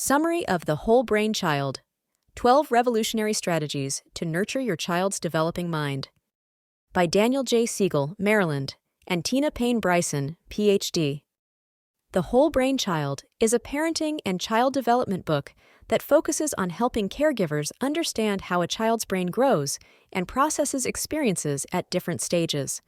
Summary of The Whole Brain Child: 12 Revolutionary Strategies to Nurture Your Child's Developing Mind. By Daniel J. Siegel, Maryland, and Tina Payne Bryson, Ph.D. The Whole Brain Child is a parenting and child development book that focuses on helping caregivers understand how a child's brain grows and processes experiences at different stages.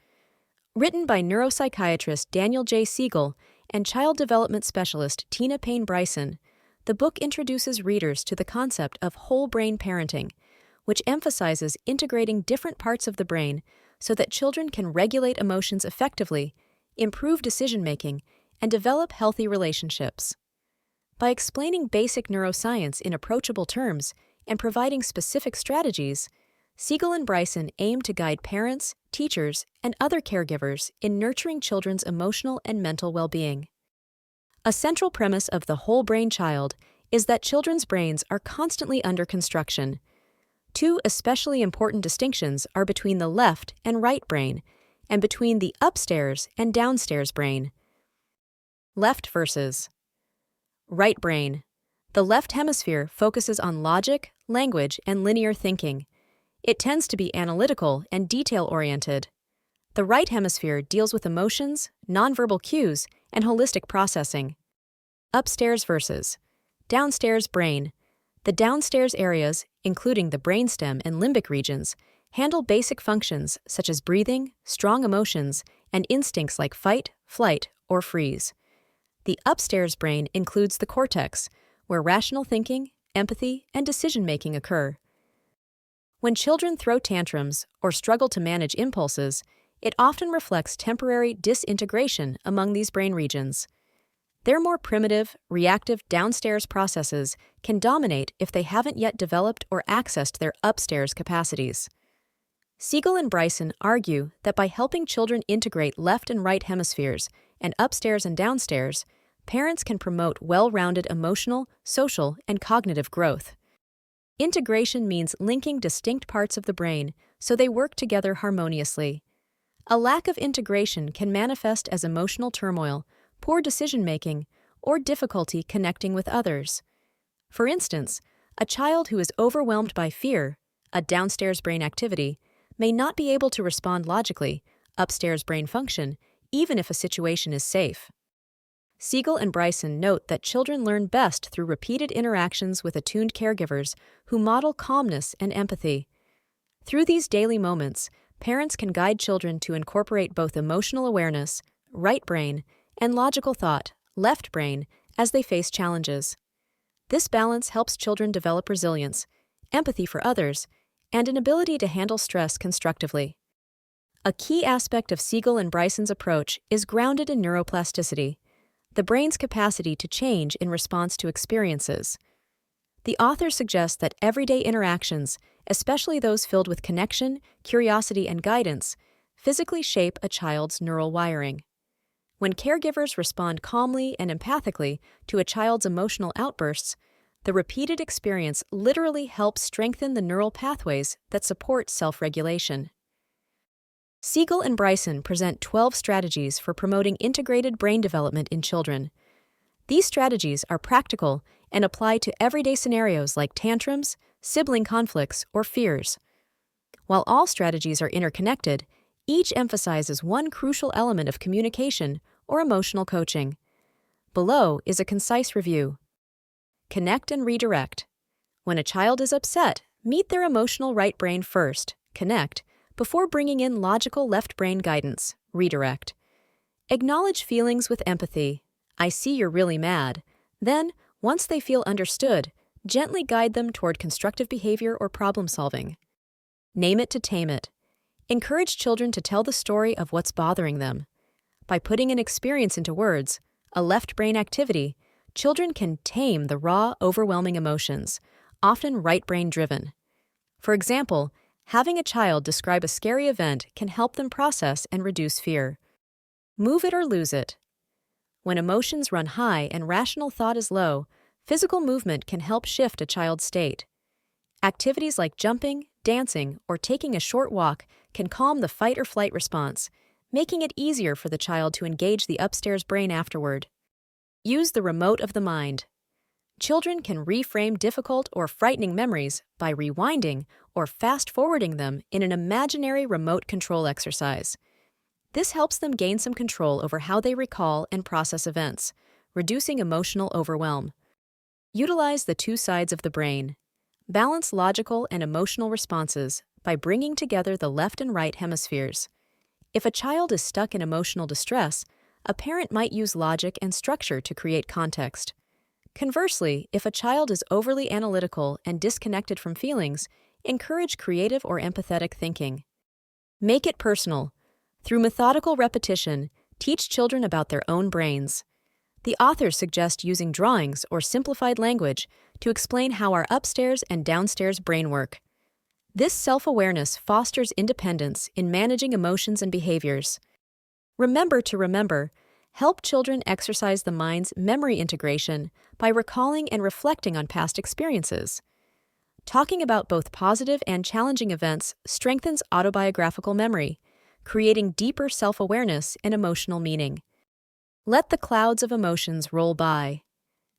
Written by neuropsychiatrist Daniel J. Siegel and child development specialist Tina Payne Bryson, the book introduces readers to the concept of whole brain parenting, which emphasizes integrating different parts of the brain so that children can regulate emotions effectively, improve decision-making, and develop healthy relationships. By explaining basic neuroscience in approachable terms and providing specific strategies, Siegel and Bryson aim to guide parents, teachers, and other caregivers in nurturing children's emotional and mental well-being. A central premise of The Whole Brain Child is that children's brains are constantly under construction. Two especially important distinctions are between the left and right brain, and between the upstairs and downstairs brain. Left versus right brain. The left hemisphere focuses on logic, language, and linear thinking. It tends to be analytical and detail-oriented. The right hemisphere deals with emotions, nonverbal cues, and holistic processing. Upstairs versus downstairs brain. The downstairs areas, including the brainstem and limbic regions, handle basic functions such as breathing, strong emotions, and instincts like fight, flight, or freeze. The upstairs brain includes the cortex, where rational thinking, empathy, and decision-making occur. When children throw tantrums or struggle to manage impulses, it often reflects temporary disintegration among these brain regions. Their more primitive, reactive downstairs processes can dominate if they haven't yet developed or accessed their upstairs capacities. Siegel and Bryson argue that by helping children integrate left and right hemispheres and upstairs and downstairs, parents can promote well-rounded emotional, social, and cognitive growth. Integration means linking distinct parts of the brain so they work together harmoniously. A lack of integration can manifest as emotional turmoil, poor decision-making, or difficulty connecting with others. For instance, a child who is overwhelmed by fear, a downstairs brain activity, may not be able to respond logically, upstairs brain function, even if a situation is safe. Siegel and Bryson note that children learn best through repeated interactions with attuned caregivers who model calmness and empathy. Through these daily moments, parents can guide children to incorporate both emotional awareness, right brain, and logical thought, left brain, as they face challenges. This balance helps children develop resilience, empathy for others, and an ability to handle stress constructively. A key aspect of Siegel and Bryson's approach is grounded in neuroplasticity, the brain's capacity to change in response to experiences. The author suggests that everyday interactions, especially those filled with connection, curiosity, and guidance, physically shape a child's neural wiring. When caregivers respond calmly and empathically to a child's emotional outbursts, the repeated experience literally helps strengthen the neural pathways that support self-regulation. Siegel and Bryson present 12 strategies for promoting integrated brain development in children. These strategies are practical and apply to everyday scenarios like tantrums, sibling conflicts, or fears. While all strategies are interconnected, each emphasizes one crucial element of communication or emotional coaching. Below is a concise review. Connect and redirect. When a child is upset, meet their emotional right brain first, connect, before bringing in logical left brain guidance, redirect. Acknowledge feelings with empathy. I see you're really mad. Then, once they feel understood, gently guide them toward constructive behavior or problem solving. Name it to tame it. Encourage children to tell the story of what's bothering them. By putting an experience into words, a left brain activity, children can tame the raw, overwhelming emotions, often right brain driven. For example, having a child describe a scary event can help them process and reduce fear. Move it or lose it. When emotions run high and rational thought is low, physical movement can help shift a child's state. Activities like jumping, dancing, or taking a short walk can calm the fight or flight response, making it easier for the child to engage the upstairs brain afterward. Use the remote of the mind. Children can reframe difficult or frightening memories by rewinding or fast-forwarding them in an imaginary remote control exercise. This helps them gain some control over how they recall and process events, reducing emotional overwhelm. Utilize the two sides of the brain. Balance logical and emotional responses by bringing together the left and right hemispheres. If a child is stuck in emotional distress, a parent might use logic and structure to create context. Conversely, if a child is overly analytical and disconnected from feelings, encourage creative or empathetic thinking. Make it personal. Through methodical repetition, teach children about their own brains. The authors suggest using drawings or simplified language to explain how our upstairs and downstairs brain work. This self-awareness fosters independence in managing emotions and behaviors. Remember to remember. Help children exercise the mind's memory integration by recalling and reflecting on past experiences. Talking about both positive and challenging events strengthens autobiographical memory, creating deeper self-awareness and emotional meaning. Let the clouds of emotions roll by.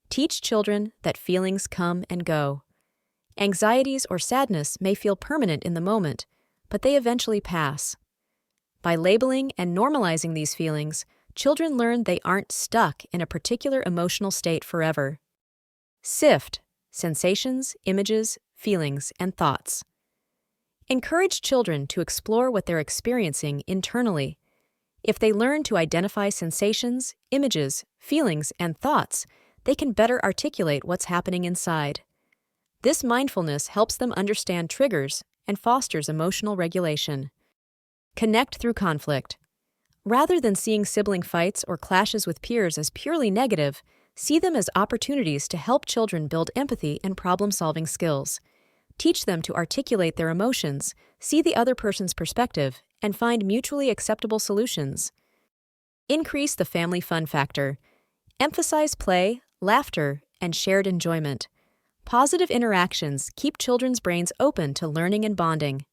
Teach children that feelings come and go. Anxieties or sadness may feel permanent in the moment, but they eventually pass. By labeling and normalizing these feelings, children learn they aren't stuck in a particular emotional state forever. SIFT: sensations, images, feelings, and thoughts. Encourage children to explore what they're experiencing internally. If they learn to identify sensations, images, feelings, and thoughts, they can better articulate what's happening inside. This mindfulness helps them understand triggers and fosters emotional regulation. Connect through conflict. Rather than seeing sibling fights or clashes with peers as purely negative, see them as opportunities to help children build empathy and problem-solving skills. Teach them to articulate their emotions, see the other person's perspective, and find mutually acceptable solutions. Increase the family fun factor. Emphasize play, laughter, and shared enjoyment. Positive interactions keep children's brains open to learning and bonding.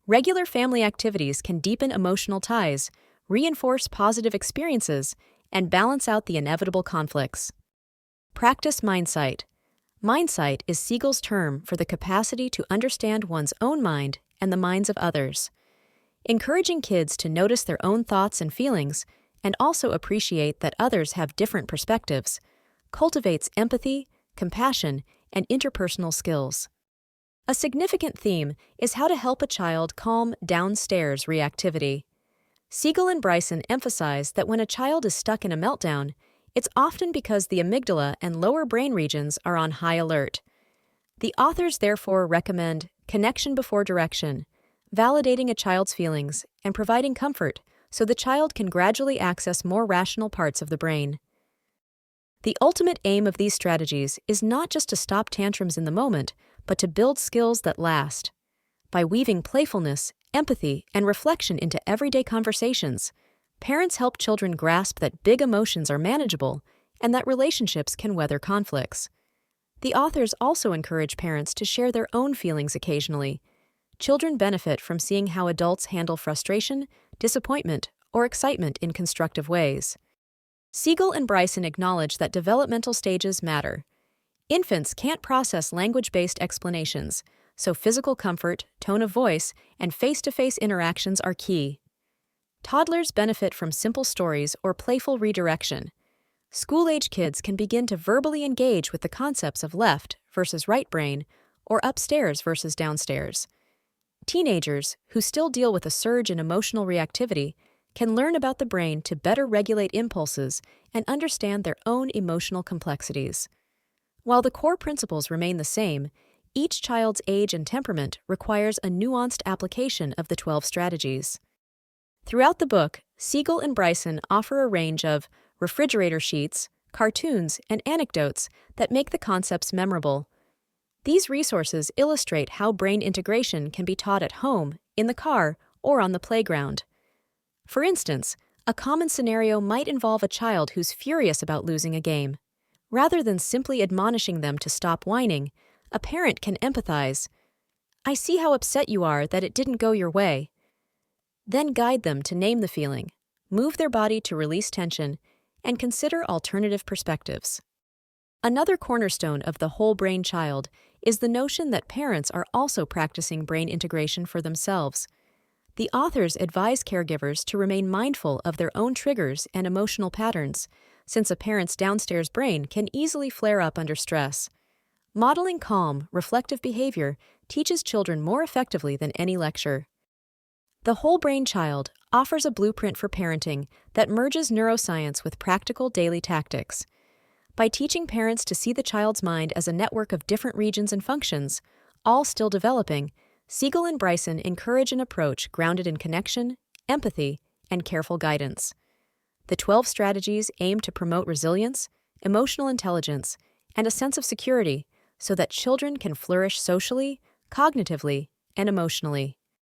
Regular family activities can deepen emotional ties, reinforce positive experiences, and balance out the inevitable conflicts. Practice mindsight. Mindsight is Siegel's term for the capacity to understand one's own mind and the minds of others. Encouraging kids to notice their own thoughts and feelings and also appreciate that others have different perspectives cultivates empathy, compassion, and interpersonal skills. A significant theme is how to help a child calm downstairs reactivity. Siegel and Bryson emphasize that when a child is stuck in a meltdown, it's often because the amygdala and lower brain regions are on high alert. The authors therefore recommend connection before direction, validating a child's feelings, and providing comfort so the child can gradually access more rational parts of the brain. The ultimate aim of these strategies is not just to stop tantrums in the moment, but to build skills that last. By weaving playfulness, empathy, and reflection into everyday conversations, parents help children grasp that big emotions are manageable and that relationships can weather conflicts. The authors also encourage parents to share their own feelings occasionally. Children benefit from seeing how adults handle frustration, disappointment, or excitement in constructive ways. Siegel and Bryson acknowledge that developmental stages matter. Infants can't process language-based explanations, so physical comfort, tone of voice, and face-to-face interactions are key. Toddlers benefit from simple stories or playful redirection. School-age kids can begin to verbally engage with the concepts of left versus right brain or upstairs versus downstairs. Teenagers, who still deal with a surge in emotional reactivity, can learn about the brain to better regulate impulses and understand their own emotional complexities. While the core principles remain the same, each child's age and temperament requires a nuanced application of the 12 strategies. Throughout the book, Siegel and Bryson offer a range of refrigerator sheets, cartoons, and anecdotes that make the concepts memorable. These resources illustrate how brain integration can be taught at home, in the car, or on the playground. For instance, a common scenario might involve a child who's furious about losing a game. Rather than simply admonishing them to stop whining, a parent can empathize. "I see how upset you are that it didn't go your way." Then guide them to name the feeling, move their body to release tension, and consider alternative perspectives. Another cornerstone of the whole brain child is the notion that parents are also practicing brain integration for themselves. The authors advise caregivers to remain mindful of their own triggers and emotional patterns, since a parent's downstairs brain can easily flare up under stress. Modeling calm, reflective behavior teaches children more effectively than any lecture. The Whole Brain Child offers a blueprint for parenting that merges neuroscience with practical daily tactics. By teaching parents to see the child's mind as a network of different regions and functions, all still developing, Siegel and Bryson encourage an approach grounded in connection, empathy, and careful guidance. The 12 strategies aim to promote resilience, emotional intelligence, and a sense of security so that children can flourish socially, cognitively, and emotionally.